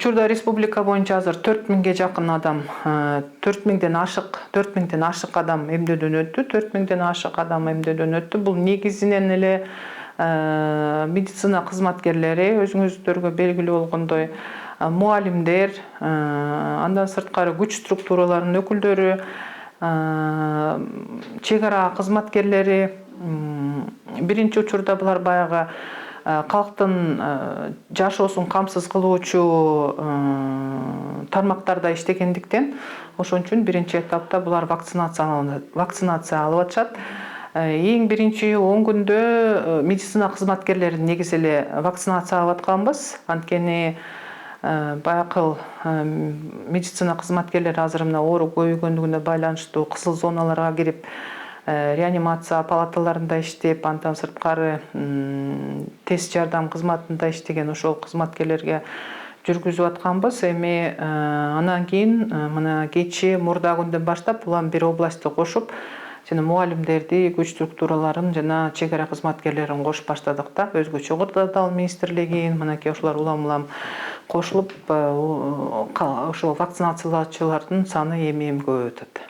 Учурда республика боюнча азыр 4000ге жакын адам, 4000ден ашык адам эмдөөдөн өттү. 4000ден ашык адам эмдөөдөн өттү. Бул негизинен эле медицина кызматкерлери, өзүңүздөргө белгилүү болгондой, мугалимдер, андан сырткары күч структураларынын өкүлдөрү, чек ара кызматкерлери, биринчи учурда булар баягы калктын жашоосун камсыз кылуучу тармактарда иштегендиктен, ошон үчүн биринчи этапта булар вакцинация алып атышат. Эң биринчи 10 күндө медицина кызматкерлерин негизи эле вакцинация алып атканбыз. Анткени баякыл медицина кызматкерлери азыр мына оору көбөйгөндүгүнө байланыштуу кызыл зоналарга кирип, реанимация палаталарында иштеп, андан сырткары тест жардам кызматында иштеген ошол кызматкерлерге жүргүзүп атканбыз. Эми анан кийин мына кечээ мурда күндөн баштап улам бир областты кошуп, жана мугалимдерди, күч структураларын жана чек ара кызматкерлерин кошуп баштадык да. Өзгөчө кырдаал министрлигин мынакей ошолор улам кошулуп, ошол вакцинациялаучулардын саны эми көбөйүп атат.